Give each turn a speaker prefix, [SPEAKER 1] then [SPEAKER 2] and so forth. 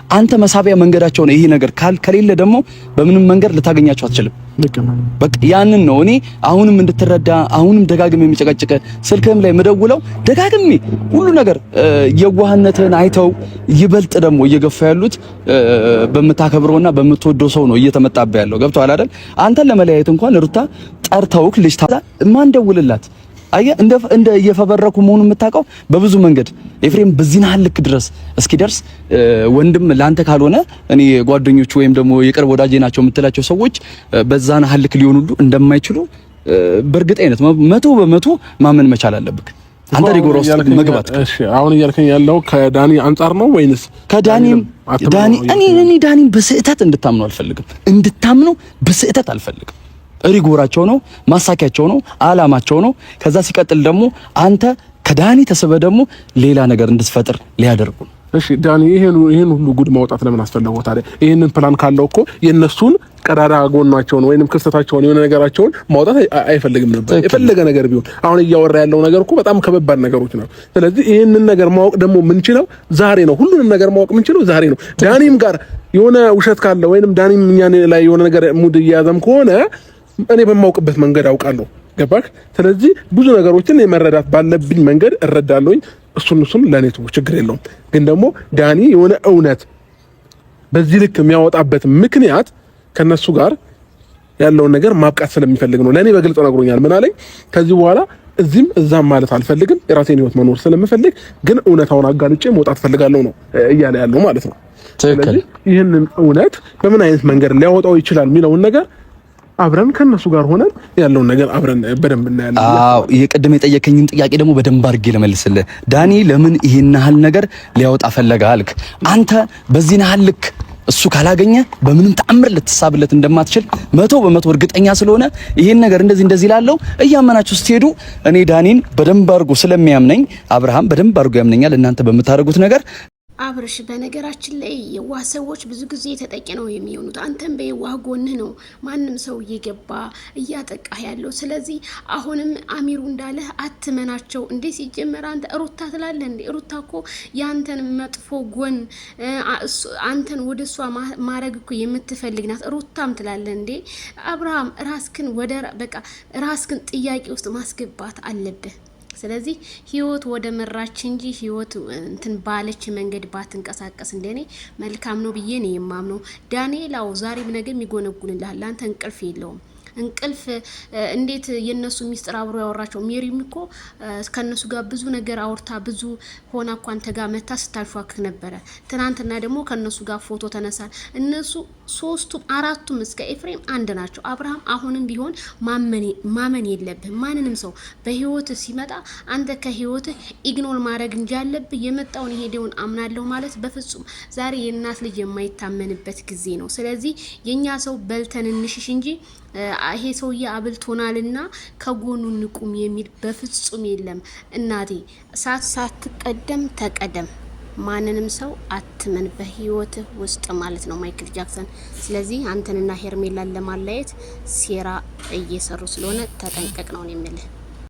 [SPEAKER 1] አንተ መሳቢያ መንገዳቸው ነው ይሄ ነገር ከሌለ ደግሞ በምንም መንገድ ልታገኛቸው አትችልም። በቃ ያንን ነው እኔ አሁንም እንድትረዳ አሁንም ደጋግሜ የሚጨቀጭቀ ስልክም ላይ መደውለው ደጋግሜ ሁሉ ነገር የዋህነትን አይተው ይበልጥ ደግሞ እየገፋ ያሉት በመታከብረውና በመተወደው ሰው ነው እየተመጣበ ያለው ገብቷል አይደል? አንተን ለመለያየት እንኳን ሩታ ጠርተውክ ልጅ ማን ደውልላት አየ እንደ እየፈበረኩ መሆኑን የምታውቀው በብዙ መንገድ ኤፍሬም በዚህና ልክ ድረስ እስኪደርስ ወንድም ላንተ ካልሆነ እኔ ጓደኞቹ ወይም ደግሞ የቅርብ ወዳጄ ናቸው የምትላቸው ሰዎች በዛና ልክ ሊሆኑሉ እንደማይችሉ በእርግጠኝነት 100% ማመን መቻል አለብክ። አንተ ሪጎራ ውስጥ መግባት
[SPEAKER 2] እሺ አሁን እያልከኝ ያለው ከዳኒ አንፃር ነው ወይንስ
[SPEAKER 1] ዳኒ እኔ ዳኒን በስህተት እንድታምኑ አልፈልግም። እንድታምኑ በስህተት አልፈልግም። ሪጎራቸው ነው ማሳኪያቸው ነው አላማቸው ነው። ከዛ ሲቀጥል ደግሞ አንተ ከዳኒ ተሰበ ደግሞ ሌላ ነገር እንድትፈጥር ሊያደርጉ።
[SPEAKER 2] እሺ ዳኒ ይሄን ሁሉ ጉድ ማውጣት ለምን አስፈለገው ታዲያ? ይሄንን ፕላን ካለው እኮ የነሱን ቀዳዳ ጎናቸውን ወይንም ክፍተታቸውን የሆነ ነገራቸውን ማውጣት አይፈልግም ነበር። የፈለገ ነገር ቢሆን አሁን እያወራ ያለው ነገር እኮ በጣም ከበባድ ነገሮች ነው። ስለዚህ ይሄንን ነገር ማወቅ ደግሞ ምንችለው ዛሬ ነው። ሁሉንም ነገር ማወቅ ምንችለው ዛሬ ነው። ዳኒም ጋር የሆነ ውሸት ካለ ወይንም ዳኒም እኛን ላይ የሆነ ነገር ሙድ እያዘም ከሆነ እኔ በማውቅበት መንገድ አውቃለሁ። ገባክ? ስለዚህ ብዙ ነገሮችን የመረዳት ባለብኝ መንገድ እረዳለሁኝ። እሱን ለኔ ችግር የለውም። ግን ደግሞ ዳኒ የሆነ እውነት በዚህ ልክ የሚያወጣበት ምክንያት ከነሱ ጋር ያለውን ነገር ማብቃት ስለሚፈልግ ነው። ለኔ በግልጽ ነግሮኛል። ምን አለኝ? ከዚህ በኋላ እዚህም እዛም ማለት አልፈልግም፣ የራሴን ህይወት መኖር ስለምፈልግ ግን እውነታውን አጋልጬ መውጣት ፈልጋለሁ ነው እያለ ያለው ማለት ነው። ስለዚህ ይህንን እውነት በምን አይነት መንገድ ሊያወጣው ይችላል የሚለውን ነገር አብረን ከነሱ ጋር ሆነን ያለውን ነገር አብረን በደንብ እናያለን።
[SPEAKER 1] አዎ የቀደም የጠየቀኝን ጥያቄ ደግሞ በደንብ አድርጌ ለመልስልህ። ዳኒ ለምን ይሄን ያህል ነገር ሊያወጣ ፈለገ አልክ? አንተ በዚህ ያህል ልክ እሱ ካላገኘ በምንም ተአምር ልትሳብለት እንደማትችል 100% እርግጠኛ ስለሆነ ይሄን ነገር እንደዚህ ላለው እያመናችሁ ስትሄዱ እኔ ዳኒን በደንብ አድርጎ ስለሚያምነኝ አብርሃም በደንብ አድርጎ ያምነኛል። እናንተ በምታደርጉት ነገር
[SPEAKER 3] አብርሽ በነገራችን ላይ የዋህ ሰዎች ብዙ ጊዜ ተጠቂ ነው የሚሆኑት። አንተም በየዋህ ጎንህ ነው ማንም ሰው እየገባ እያጠቃህ ያለው። ስለዚህ አሁንም አሚሩ እንዳለ አትመናቸው። እንዴ ሲጀመር አንተ ሩታ ትላለህ እንዴ? ሩታ እኮ ያንተን መጥፎ ጎን አንተን ወደሷ ማረግ እኮ የምትፈልግ ናት። ሩታም ትላለህ እንዴ? አብርሃም ራስክን ጥያቄ ውስጥ ማስገባት አለብህ። ስለዚህ ህይወት ወደ መራች እንጂ ህይወት እንትን ባለች መንገድ ባትንቀሳቀስ እንደኔ መልካም ነው ብዬ ነው የማምነው። ዳንኤላው ዛሬም ነገም ይጎነጉንልሃል። አንተ እንቅልፍ የለውም። እንቅልፍ እንዴት የነሱ ሚስጥር አብሮ ያወራቸው ሜሪም እኮ ከነሱ ጋር ብዙ ነገር አውርታ ብዙ ሆና እኮ አንተ ጋር መታ ስታልፏክ ነበረ። ትናንትና ደግሞ ከነሱ ጋር ፎቶ ተነሳል። እነሱ ሶስቱም አራቱም እስከ ኤፍሬም አንድ ናቸው። አብርሃም አሁንም ቢሆን ማመን የለብህ ማንንም ሰው በህይወት ሲመጣ አንተ ከህይወት ኢግኖር ማድረግ እንጂ ያለብህ የመጣውን የሄደውን አምናለሁ ማለት በፍጹም ዛሬ የእናት ልጅ የማይታመንበት ጊዜ ነው። ስለዚህ የኛ ሰው በልተን እንሽሽ እንጂ ይሄ ሰውዬ አብልቶናልና ከጎኑ ንቁም የሚል በፍጹም የለም። እናቴ ሳትቀደም ተቀደም። ማንንም ሰው አትመን በህይወት ውስጥ ማለት ነው ማይክል ጃክሰን። ስለዚህ አንተንና ሄርሜላን ለማለያየት ሴራ እየሰሩ ስለሆነ ተጠንቀቅ ነው የሚልህ።